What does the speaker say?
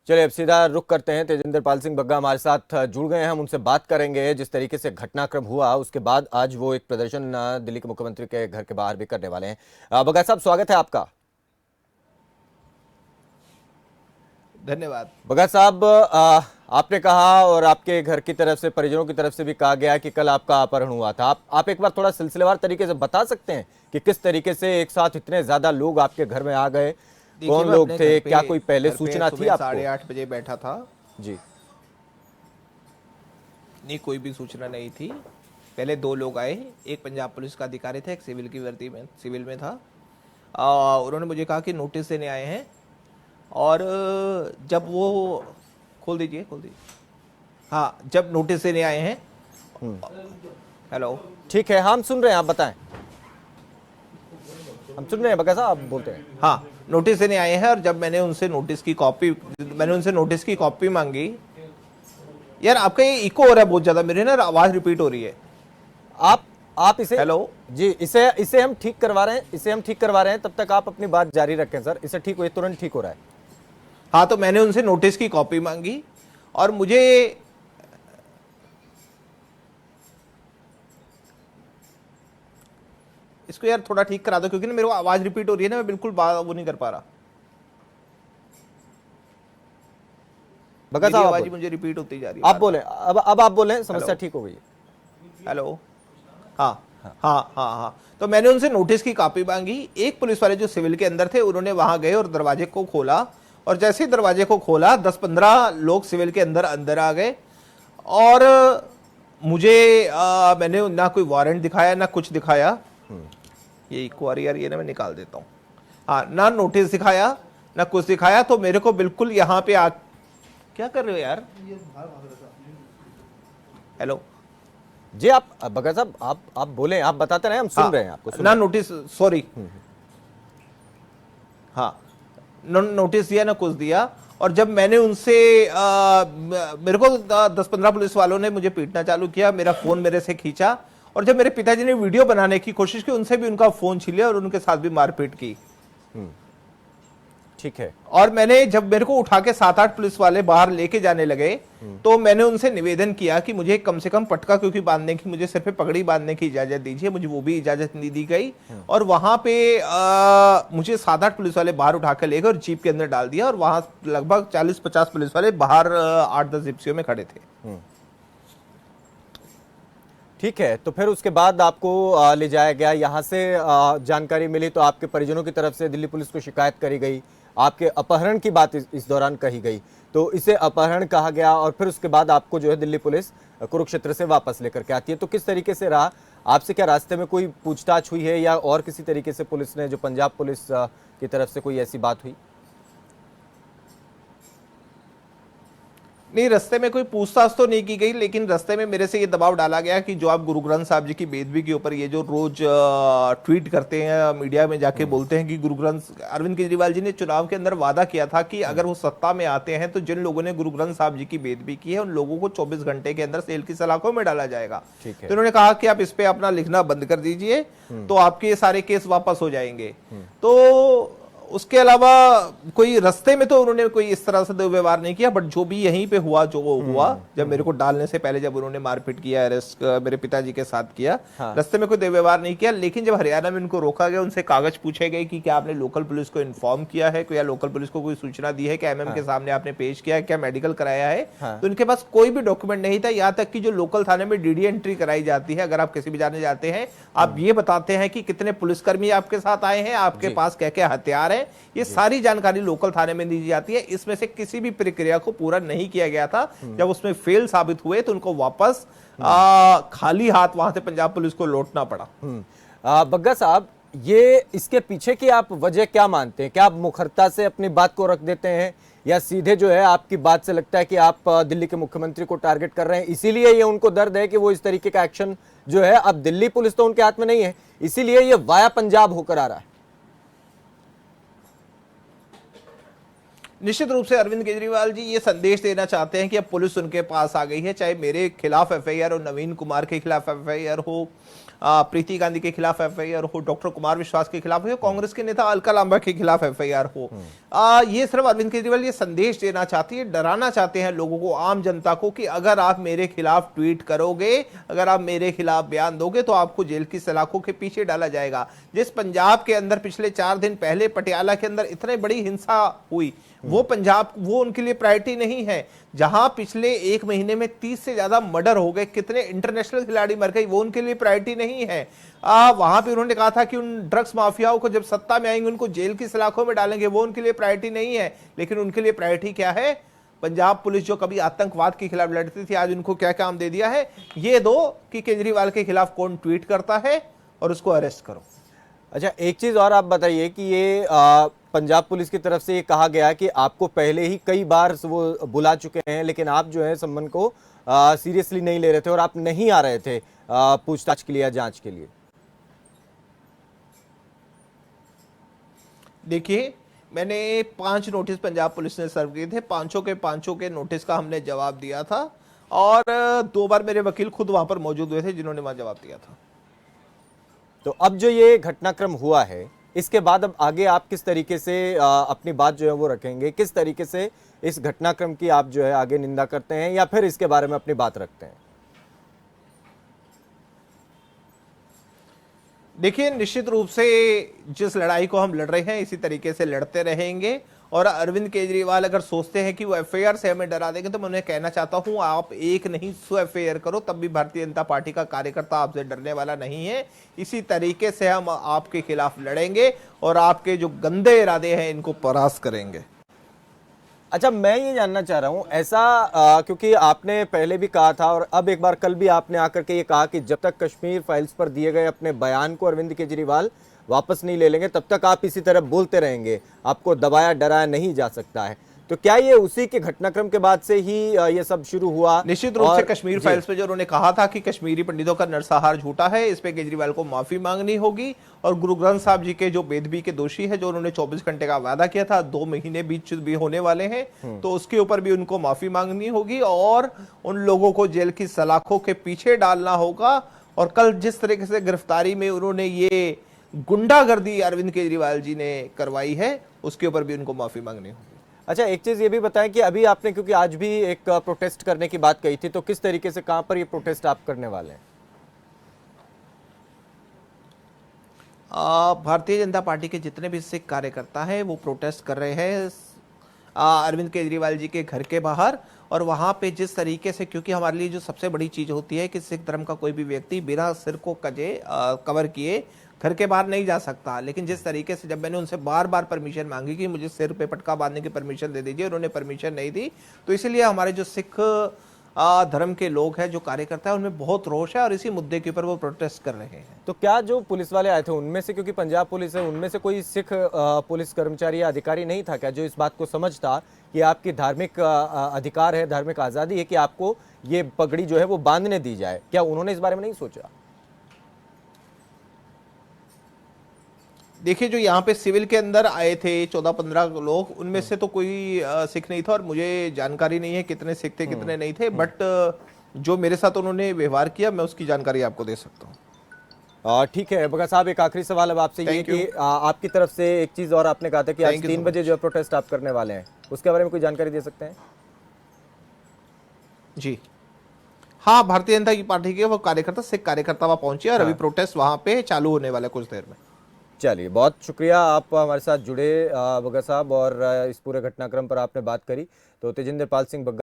चलिए अब सीधा रुख करते हैं। तेजिंदर पाल सिंह बग्गा हमारे साथ जुड़ गए हैं, हम उनसे बात करेंगे। जिस तरीके से घटनाक्रम हुआ उसके बाद आज वो एक प्रदर्शन दिल्ली के मुख्यमंत्री के घर के बाहर भी करने वाले हैं। बग्गा साहब, स्वागत है आपका। धन्यवाद। बग्गा साहब, आपने कहा और आपके घर की तरफ से, परिजनों की तरफ से भी कहा गया कि कल आपका अपहरण हुआ था। आप एक बार थोड़ा सिलसिलेवार तरीके से बता सकते हैं कि किस तरीके से एक साथ इतने ज्यादा लोग आपके घर में आ गए, देखिए, कौन मैं लोग अपने थे, क्या कोई पहले सूचना थी सुबह आपको? 8:30 बजे बैठा था। जी। नहीं, कोई भी सूचना नहीं थी। पहले दो लोग आए, एक पंजाब पुलिस का अधिकारी था, एक सिविल की वर्दी में सिविल में था। उन्होंने मुझे कहा कि नोटिस देने आए हैं। और जब वो खोल दीजिए। हाँ, जब नोटिस देने आए हैं। हेलो। ठीक है, हम सुन रहे हैं, आप बताएं। हम सुन रहे हैं बग्गा साहब, आप बोलते हैं। हाँ, नोटिस देने आए हैं। और जब मैंने उनसे नोटिस की कॉपी मांगी। यार, आपका ये इको हो रहा है बहुत ज्यादा, मेरे ना आवाज रिपीट हो रही है। आप इसे, हेलो जी, इसे हम ठीक करवा रहे हैं। तब तक आप अपनी बात जारी रखें सर। इसे ठीक हो, ये तुरंत ठीक हो रहा है। हाँ, तो मैंने उनसे नोटिस की कॉपी मांगी और मुझे इसको यार थोड़ा ठीक करा दो, क्योंकि ना मेरे को आवाज रिपीट हो रही है ना, मैं बिल्कुल वो नहीं कर पा रहा। बग्गा साहब, आवाज मुझे रिपीट होती जा रही है। आप बोले, अब आप बोले, समस्या ठीक हो गई है। हेलो। हाँ हाँ हाँ हाँ, तो मैंने उनसे नोटिस की कॉपी मांगी। एक पुलिस वाले जो सिविल के अंदर थे, उन्होंने वहां गए और दरवाजे को खोला। और जैसे ही दरवाजे को खोला, 10-15 लोग सिविल के अंदर अंदर आ गए। और मुझे मैंने ना कोई वारंट दिखाया ना कुछ दिखाया। ये इको आ रही यार, ये ना मैं निकाल देता हूँ। हाँ, ना नोटिस दिखाया ना कुछ दिखाया। तो मेरे को बिल्कुल यहाँ पे क्या कर रहे हो यार? हेलो जी, आप बग्गा साहब, आप बोले, आप बताते रहे, हम सुन रहे हैं आपको। ना नोटिस, सॉरी। हाँ, नोटिस दिया ना कुछ दिया। और जब मैंने उनसे मेरे को 10-15 पुलिस वालों ने मुझे पीटना चालू किया, मेरा फोन मेरे से खींचा। और जब मेरे पिताजी ने वीडियो बनाने की कोशिश की, उनसे भी उनका फोन छीन लिया और उनके साथ भी मारपीट की। ठीक है। और मैंने, जब मेरे को उठा के 7-8 पुलिस वाले बाहर लेके जाने लगे, तो मैंने उनसे निवेदन किया कि मुझे कम से कम पटका क्योंकि बांधने की, मुझे सिर पे पगड़ी बांधने की इजाजत दीजिए। मुझे वो भी इजाजत नहीं दी गई। और वहां पे मुझे 7-8 पुलिस वाले बाहर उठा के ले गए और जीप के अंदर डाल दिया। और वहां लगभग 40-50 पुलिस वाले बाहर 8-10 जिप्सियों में खड़े थे। ठीक है, तो फिर उसके बाद आपको ले जाया गया। यहाँ से जानकारी मिली तो आपके परिजनों की तरफ से दिल्ली पुलिस को शिकायत करी गई। आपके अपहरण की बात इस दौरान कही गई, तो इसे अपहरण कहा गया। और फिर उसके बाद आपको जो है दिल्ली पुलिस कुरुक्षेत्र से वापस लेकर के आती है। तो किस तरीके से रहा आपसे? क्या रास्ते में कोई पूछताछ हुई है या और किसी तरीके से पुलिस ने, जो पंजाब पुलिस की तरफ से कोई ऐसी बात हुई? नहीं, रास्ते में कोई पूछताछ तो नहीं की गई, लेकिन रास्ते में मेरे से ये दबाव डाला गया कि जो आप गुरु ग्रंथ साहब जी की बेदबी के ऊपर ये जो रोज ट्वीट करते हैं, मीडिया में जाके बोलते हैं कि गुरु ग्रंथ, अरविंद केजरीवाल जी ने चुनाव के अंदर वादा किया था कि अगर वो सत्ता में आते हैं तो जिन लोगों ने गुरु ग्रंथ साहब जी की बेदबी की है, उन लोगों को 24 घंटे के अंदर जेल की सलाखों में डाला जाएगा। तो उन्होंने कहा कि आप इस पे अपना लिखना बंद कर दीजिए, तो आपके ये सारे केस वापस हो जाएंगे। तो उसके अलावा कोई रास्ते में तो उन्होंने कोई इस तरह से दुर्व्यवहार नहीं किया। बट जो भी यहीं पे हुआ, जो हुआ, जब मेरे को डालने से पहले जब उन्होंने मारपीट किया, अरेस्ट मेरे पिताजी के साथ किया, रास्ते में कोई दुर्व्यवहार नहीं किया। लेकिन जब हरियाणा में उनको रोका गया, उनसे कागज पूछे गए कि क्या आपने लोकल पुलिस को इन्फॉर्म किया है, या लोकल पुलिस को कोई सूचना दी है, क्या एमएम के सामने आपने पेश किया है, क्या मेडिकल कराया है, तो उनके पास कोई भी डॉक्यूमेंट नहीं था। यहाँ तक कि जो लोकल थाने में डीडी एंट्री कराई जाती है, अगर आप किसी भी जाने जाते हैं, आप ये बताते हैं कि कितने पुलिसकर्मी आपके साथ आए हैं, आपके पास क्या क्या हथियार है, ये सारी जानकारी लोकल थाने में दी जाती है। इसमें से किसी भी प्रक्रिया को पूरा नहीं किया गया था। जब उसमें फेल साबित हुए तो उनको वापस खाली हाथ वहां से पंजाब पुलिस को लौटना पड़ा। बग्गा साहब, ये इसके पीछे की आप वजह क्या मानते हैं? क्या आप मुखरता से अपनी बात को रख देते हैं, या सीधे जो है आपकी बात से लगता है कि आप दिल्ली के मुख्यमंत्री को टारगेट कर रहे हैं, इसीलिए ये उनको दर्द है कि वो इस तरीके का एक्शन जो है, अब दिल्ली पुलिस तो उनके हाथ में नहीं है, इसीलिए ये वाया पंजाब होकर आ रहा है? निश्चित रूप से अरविंद केजरीवाल जी ये संदेश देना चाहते हैं कि अब पुलिस उनके पास आ गई है। चाहे मेरे खिलाफ एफआईआर हो, नवीन कुमार के खिलाफ एफआईआर हो, प्रीति गांधी के खिलाफ एफआईआर हो, डॉक्टर कुमार विश्वास के खिलाफ हो, कांग्रेस के नेता अलका लांबा के खिलाफ एफआईआर हो, ये सिर्फ अरविंद केजरीवाल ये संदेश देना चाहती है, डराना चाहते हैं लोगों को, आम जनता को, कि अगर आप मेरे खिलाफ ट्वीट करोगे, अगर आप मेरे खिलाफ बयान दोगे तो आपको जेल की सलाखों के पीछे डाला जाएगा। जिस पंजाब के अंदर पिछले 4 दिन पहले पटियाला के अंदर इतनी बड़ी हिंसा हुई, वो पंजाब, वो उनके लिए प्रायोरिटी नहीं है। जहां पिछले 1 महीने में 30 से ज्यादा मर्डर हो गए, कितने इंटरनेशनल खिलाड़ी मर गए, वो उनके लिए प्रायोरिटी नहीं है। वहां पे उन्होंने कहा था कि उन ड्रग्स माफियाओं को जब सत्ता में आएंगे उनको जेल की सलाखों में डालेंगे, वो उनके लिए प्रायोरिटी नहीं है। लेकिन उनके लिए प्रायोरिटी क्या है? पंजाब पुलिस जो कभी आतंकवाद के खिलाफ लड़ती थी, आज उनको क्या काम दे दिया है? ये दो कि केजरीवाल के खिलाफ कौन ट्वीट करता है और उसको अरेस्ट करो। अच्छा, एक चीज और आप बताइए कि ये पंजाब पुलिस की तरफ से ये कहा गया कि आपको पहले ही कई बार वो बुला चुके हैं, लेकिन आप जो है संबंध को सीरियसली नहीं ले रहे थे और आप नहीं आ रहे थे पूछताछ के लिए या जांच के लिए। देखिए, मैंने 5 नोटिस पंजाब पुलिस ने सर्व किए थे, पांचों के नोटिस का हमने जवाब दिया था और 2 बार मेरे वकील खुद वहां पर मौजूद हुए थे जिन्होंने वहां जवाब दिया था। तो अब जो ये घटनाक्रम हुआ है, इसके बाद अब आगे आप किस तरीके से अपनी बात जो है वो रखेंगे? किस तरीके से इस घटनाक्रम की आप जो है आगे निंदा करते हैं या फिर इसके बारे में अपनी बात रखते हैं? देखिए, निश्चित रूप से जिस लड़ाई को हम लड़ रहे हैं इसी तरीके से लड़ते रहेंगे। और अरविंद केजरीवाल अगर सोचते हैं कि वो एफआईआर से हमें डरा देंगे, तो मैं उन्हें कहना चाहता हूं, आप एक नहीं 100 एफआईआर करो, तब भी भारतीय जनता पार्टी का कार्यकर्ता आपसे डरने वाला नहीं है। इसी तरीके से हम आपके खिलाफ लड़ेंगे और आपके जो गंदे इरादे हैं इनको परास्त करेंगे। अच्छा, मैं ये जानना चाह रहा हूं, ऐसा क्योंकि आपने पहले भी कहा था और अब एक बार कल भी आपने आकर के ये कहा कि जब तक कश्मीर फाइल्स पर दिए गए अपने बयान को अरविंद केजरीवाल वापस नहीं ले लेंगे तब तक आप इसी तरह बोलते रहेंगे, आपको दबाया डराया नहीं जा सकता है। तो क्या ये उसी के घटनाक्रम के बाद से ही ये सब शुरू हुआ? निश्चित रूप से कश्मीर फाइल्स पे जो उन्होंने कहा था कि कश्मीरी पंडितों का नरसंहार झूठा है, इस पे केजरीवाल को माफी मांगनी होगी। और गुरु ग्रंथ साहब जी के जो बेदबी के दोषी है, जो उन्होंने 24 घंटे का वादा किया था, 2 महीने बीच भी होने वाले हैं, तो उसके ऊपर भी उनको माफी मांगनी होगी और उन लोगों को जेल की सलाखों के पीछे डालना होगा। और कल जिस तरीके से गिरफ्तारी में उन्होंने ये गुंडागर्दी अरविंद केजरीवाल जी ने करवाई है, उसके ऊपर भी उनको माफी मांगनी होगी। अच्छा, एक चीज ये भी बताएं कि अभी आपने, क्योंकि आज भी एक प्रोटेस्ट करने की बात कही थी, तो किस तरीके से, कहां पर ये प्रोटेस्ट आप करने वाले हैं? भारतीय जनता पार्टी के जितने भी सिख कार्यकर्ता हैं वो प्रोटेस्ट कर रहे हैं अरविंद केजरीवाल जी के घर के बाहर। और वहां पे जिस तरीके से, क्योंकि हमारे लिए जो सबसे बड़ी चीज होती है कि सिख धर्म का कोई भी व्यक्ति बिना सिर को कवर किए घर के बाहर नहीं जा सकता, लेकिन जिस तरीके से जब मैंने उनसे बार बार परमिशन मांगी कि मुझे सिर पे पटका बांधने की परमिशन दे दीजिए, उन्होंने परमिशन नहीं दी। तो इसलिए हमारे जो सिख धर्म के लोग हैं, जो कार्यकर्ता है, उनमें बहुत रोष है और इसी मुद्दे के ऊपर वो प्रोटेस्ट कर रहे हैं। तो क्या जो पुलिस वाले आए थे उनमें से, क्योंकि पंजाब पुलिस है, उनमें से कोई सिख पुलिस कर्मचारी या अधिकारी नहीं था क्या जो इस बात को समझता कि आपकी धार्मिक अधिकार है, धार्मिक आज़ादी है कि आपको ये पगड़ी जो है वो बांधने दी जाए? क्या उन्होंने इस बारे में नहीं सोचा? देखिए, जो यहाँ पे सिविल के अंदर आए थे 14-15 लोग, उनमें से तो कोई सिख नहीं था और मुझे जानकारी नहीं है कितने सिख थे कितने नहीं थे, बट जो मेरे साथ उन्होंने व्यवहार किया मैं उसकी जानकारी आपको दे सकता हूँ। ठीक है बगा साहब, एक आखिरी सवाल अब आपसे ये कि आपकी तरफ से एक चीज और आपने कहा था कि आज 3 बजे जो प्रोटेस्ट आप करने वाले हैं, उसके बारे में कोई जानकारी दे सकते हैं? जी हाँ, भारतीय जनता पार्टी के वो कार्यकर्ता, सिख कार्यकर्ता वहां पहुंचे और अभी प्रोटेस्ट वहां पे चालू होने वाला है कुछ देर में। चलिए, बहुत शुक्रिया, आप हमारे साथ जुड़े बग्गा साहब और इस पूरे घटनाक्रम पर आपने बात करी। तो तेजिंदर पाल सिंह बग्गा